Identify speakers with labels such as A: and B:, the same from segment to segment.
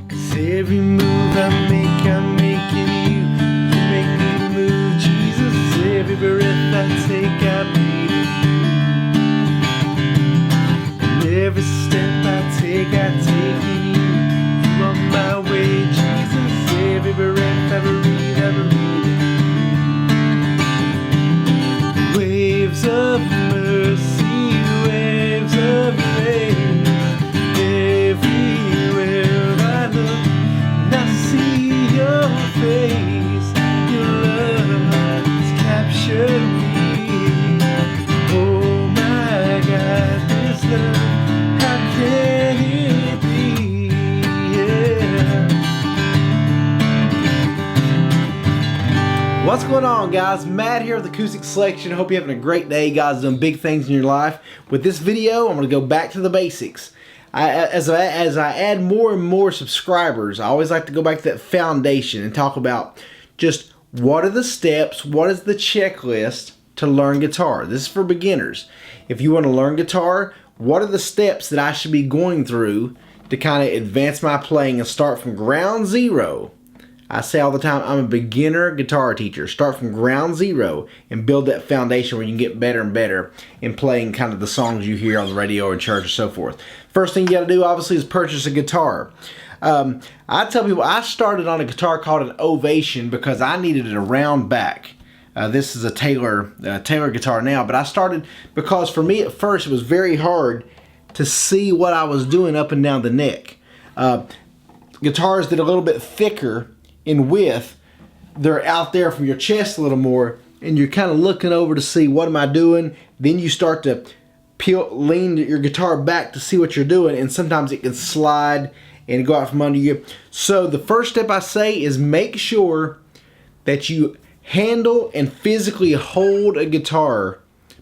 A: 'Cause every move I make, I'm making you. You make me move, Jesus. Every breath I take, I breathe in you. And every step I take in you. You on my way, Jesus. Every breath I breathe in you. Waves of mercy, waves of grace, everywhere I look, and I see your face. Your love has captured me. Oh my God, this love, how can it be? Yeah. What's going on, guys? Matt here with Acoustic Selection. Hope you're having a great day. God's doing big things in your life. With this video, I'm going to go back to the basics. As I add more and more subscribers, I always like to go back to that foundation and talk about just what are the steps, what is the checklist to learn guitar. This is for beginners. If you want to learn guitar, what are the steps that I should be going through to kind of advance my playing and start from ground zero? I say all the time, I'm a beginner guitar teacher. Start from ground zero and build that foundation where you can get better and better in playing kind of the songs you hear on the radio or in church or so forth. First thing you got to do, obviously, is purchase a guitar. I tell people I started on a guitar called an Ovation because I needed a round back. This is a Taylor guitar now, but I started because for me at first it was very hard to see what I was doing up and down the neck. Guitars that are a little bit thicker in width, they're out there from your chest a little more, and you're kind of looking over to see what am I doing. Then you start to lean your guitar back to see what you're doing, and sometimes it can slide and go out from under you. So the first step I say is make sure that you handle and physically hold a guitar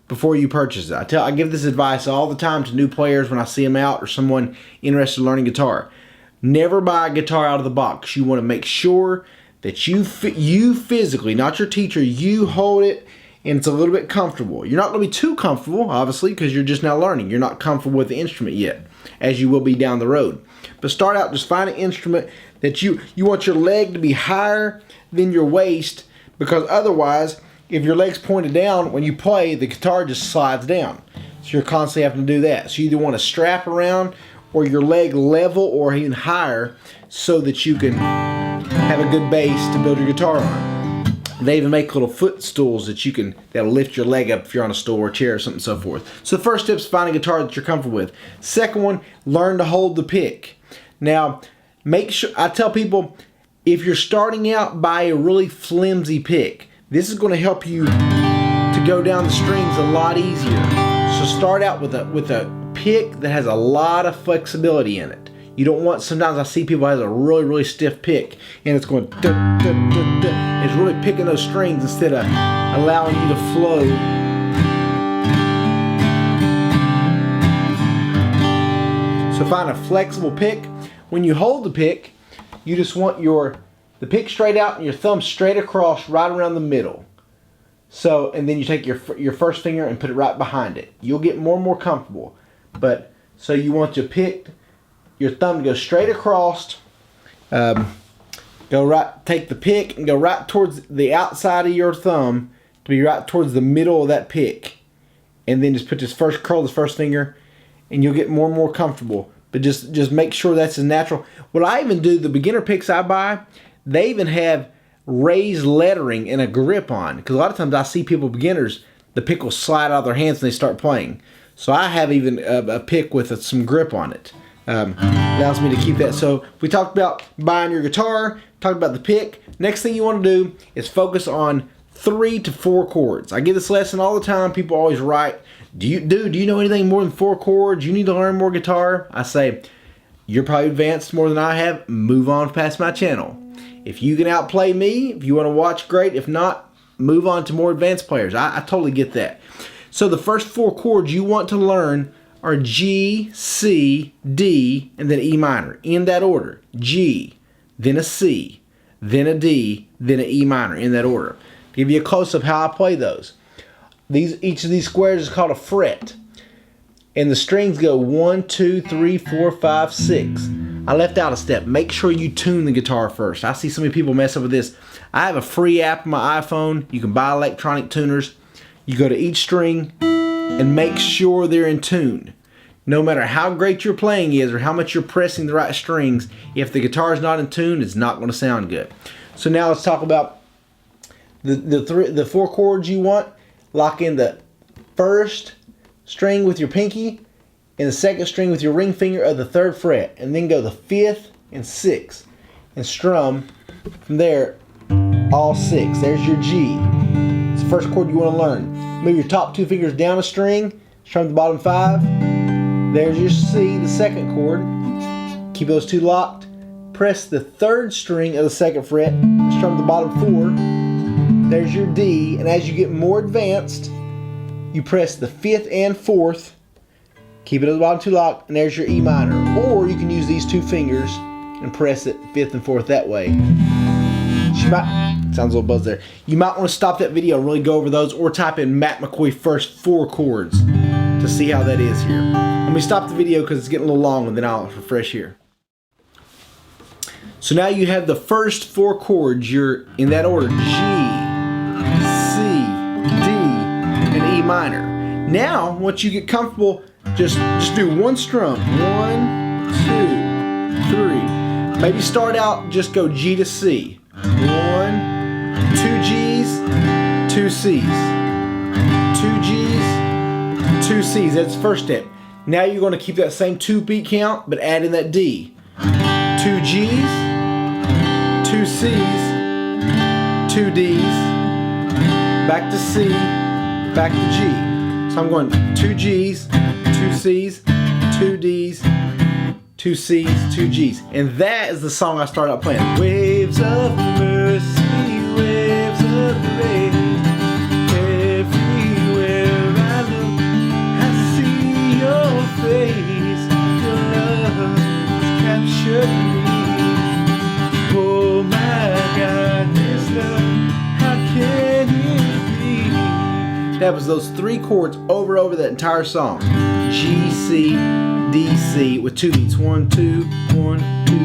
A: before you purchase it. I give this advice all the time to new players when I see them out or someone interested in learning guitar. Never buy a guitar out of the box. You want to make sure that you physically, not your teacher, you hold it and it's a little bit comfortable. You're not going to be too comfortable, obviously, because you're just now learning. You're not comfortable with the instrument yet, as you will be down the road. But start out, just find an instrument that you want your leg to be higher than your waist, because otherwise, if your leg's pointed down, when you play, the guitar just slides down. So you're constantly having to do that. So you either want to strap around or your leg level or even higher so that you can have a good base to build your guitar on. They even make little footstools that'll lift your leg up if you're on a stool or a chair or something and so forth. So the first step is find a guitar that you're comfortable with. Second one, learn to hold the pick. Now, make sure, I tell people, if you're starting out, buy a really flimsy pick. This is going to help you to go down the strings a lot easier. So start out with a pick that has a lot of flexibility in it. You don't want, sometimes I see people has a really, really stiff pick and it's going duh, duh, duh, duh. It's really picking those strings instead of allowing you to flow. So find a flexible pick. When you hold the pick, you just want the pick straight out and your thumb straight across right around the middle. So, and then you take your first finger and put it right behind it. You'll get more and more comfortable. But, so you want your thumb to go straight across, take the pick and go right towards the outside of your thumb to be right towards the middle of that pick. And then just curl this first finger and you'll get more and more comfortable. But just make sure that's as natural. What I even do, the beginner picks I buy, they even have raised lettering and a grip on. Because a lot of times I see beginners, the pick will slide out of their hands when they start playing. So I have even a pick with some grip on it. Allows me to keep that. So we talked about buying your guitar, talked about the pick. Next thing you want to do is focus on 3 to 4 chords. I give this lesson all the time. People always write, do you know anything more than 4 chords? You need to learn more guitar. I say, you're probably advanced more than I have. Move on past my channel. If you can outplay me, if you want to watch, great. If not, move on to more advanced players. I totally get that. So the first 4 chords you want to learn are G, C, D, and then E minor. In that order. G, then a C, then a D, then an E minor. In that order. To give you a close-up how I play those. Each of these squares is called a fret. and the strings go 1, 2, 3, 4, 5, 6. I left out a step. Make sure you tune the guitar first. I see so many people mess up with this. I have a free app on my iPhone. You can buy electronic tuners. You go to each string and make sure they're in tune. No matter how great your playing is or how much you're pressing the right strings, if the guitar is not in tune, it's not going to sound good. So now let's talk about the 4 chords you want. Lock in the first string with your pinky and the second string with your ring finger of the 3rd fret, and then go the 5th and 6th and strum from there all 6. There's your G. It's the first chord you want to learn. Move your top 2 fingers down a string, strum the bottom 5. There's your C, the 2nd chord. Keep those 2 locked. Press the 3rd string of the 2nd fret, strum the bottom 4. There's your D, and as you get more advanced, you press the 5th and 4th. Keep it at the bottom 2 locked, and there's your E minor. Or you can use these 2 fingers and press it 5th and 4th that way. Sounds a little buzz there. You might want to stop that video and really go over those, or type in Matt McCoy first 4 chords to see how that is here. Let me stop the video because it's getting a little long, and then I'll refresh here. So now you have the first 4 chords. You're in that order: G, C, D, and E minor. Now, once you get comfortable, just do 1 strum. 1, 2, 3. Maybe start out, just go G to C. 1, 2 G's, 2 C's. 2 G's, 2 C's. That's the first step. Now you're going to keep that same 2 beat count, but add in that D. 2 G's, 2 C's, 2 D's, back to C, back to G. So I'm going 2 G's, 2 C's, 2 D's, 2 C's, 2 G's. And that is the song I started out playing. Waves of mercy, waves of grace. Everywhere I look, I see your face. Your love has captured me. Oh my God, this love, how can it be? That was those 3 chords over that entire song. G, C, D, C with 2 beats. 1, 2, 1, 2,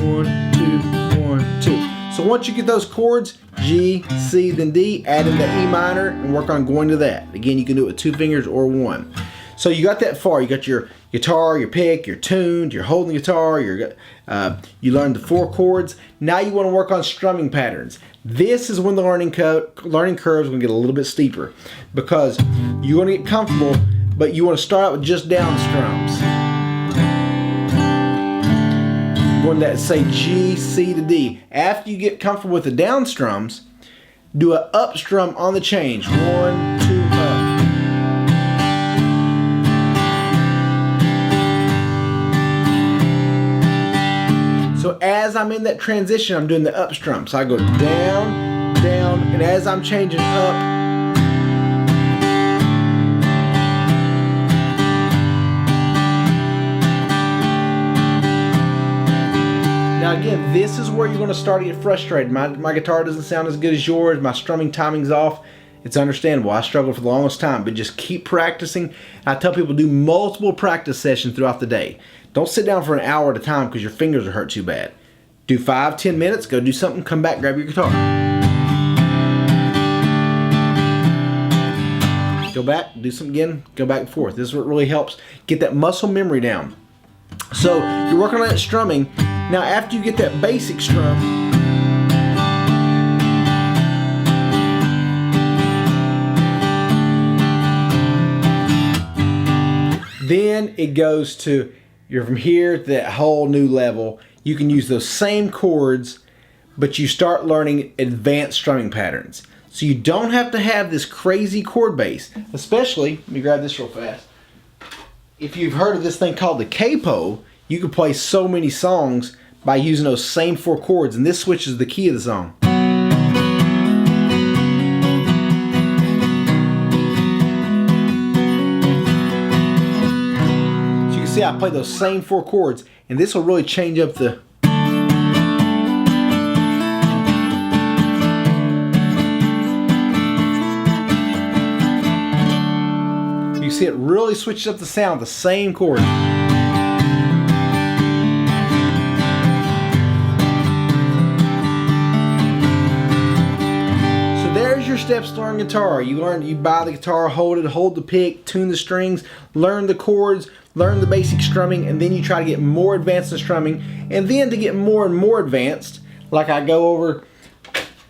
A: 1, 2, 1, 2. So once you get those chords, G, C, then D, add in the E minor and work on going to that. Again, you can do it with 2 fingers or 1. So you got that far. You got your guitar, your pick, you're tuned, you're holding the guitar, you learned the 4 chords. Now you want to work on strumming patterns. This is when the learning curve is going to get a little bit steeper, because you want to get comfortable, but you want to start out with just down strums. Going to say G, C to D. After you get comfortable with the down strums, do an up strum on the change. 1, 2, up. So as I'm in that transition, I'm doing the up strum. So I go down, down, and as I'm changing up, now again, this is where you're going to start to get frustrated. My guitar doesn't sound as good as yours. My strumming timing's off. It's understandable. I struggled for the longest time, but just keep practicing. I tell people, do multiple practice sessions throughout the day. Don't sit down for an hour at a time because your fingers will hurt too bad. Do 5-10 minutes, go do something, come back, grab your guitar. Go back, do something again, go back and forth. This is what really helps get that muscle memory down. So you're working on that strumming. Now after you get that basic strum, then it goes to, you're from here to that whole new level. You can use those same chords, but you start learning advanced strumming patterns. So you don't have to have this crazy chord base, especially, let me grab this real fast. If you've heard of this thing called the Capo, you can play so many songs by using those same 4 chords, and this switches the key of the song. So you can see I play those same 4 chords, and this will really change up the... You see it really switches up the sound, the same chord. Your steps to learn guitar. You buy the guitar, hold the pick, tune the strings, learn the chords, learn the basic strumming, and then you try to get more advanced in strumming, and then to get more and more advanced, like I go over.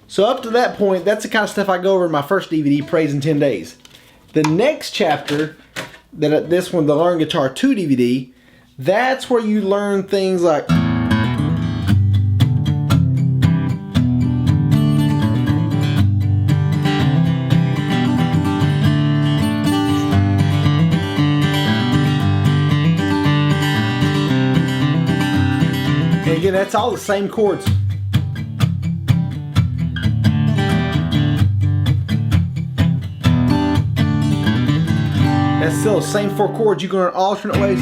A: So up to that point, that's the kind of stuff I go over in my first DVD, Praise in 10 Days. The next chapter, this one, the Learn Guitar 2 DVD, that's where you learn things like again, that's all the same chords. That's still the same 4 chords. You can learn alternate ways.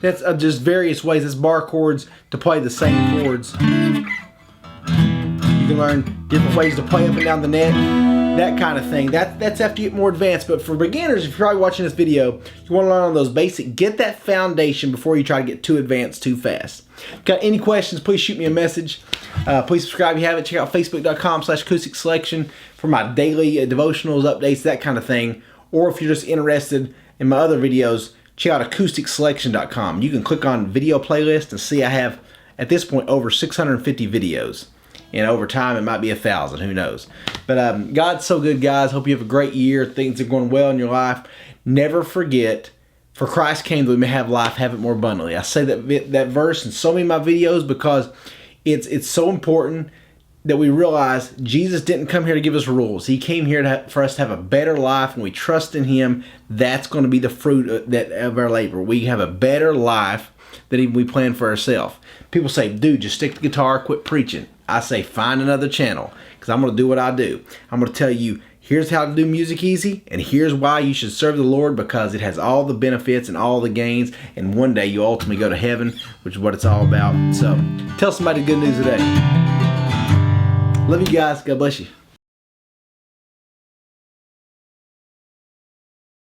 A: That's just various ways. It's bar chords to play the same chords. You can learn different ways to play up and down the neck. That kind of thing. That's after you get more advanced. But for beginners, if you're probably watching this video, you want to learn on those basic, get that foundation before you try to get too advanced too fast. Got any questions, please shoot me a message. Please subscribe if you haven't. Check out facebook.com/acoustic selection for my daily devotionals, updates, that kind of thing. Or if you're just interested in my other videos, check out acousticselection.com. You can click on video playlist and see I have, at this point, over 650 videos. And over time, it might be 1,000. Who knows? But God's so good, guys. Hope you have a great year. Things are going well in your life. Never forget, for Christ came that we may have life, have it more abundantly. I say that verse in so many of my videos because it's so important that we realize Jesus didn't come here to give us rules. He came here for us to have a better life, and we trust in Him. That's going to be the fruit of our labor. We have a better life than even we plan for ourselves. People say, dude, just stick to guitar, quit preaching. I say, find another channel, because I'm going to do what I do. I'm going to tell you, here's how to do music easy, and here's why you should serve the Lord, because it has all the benefits and all the gains, and one day you'll ultimately go to heaven, which is what it's all about. So, tell somebody good news today. Love you guys. God bless you.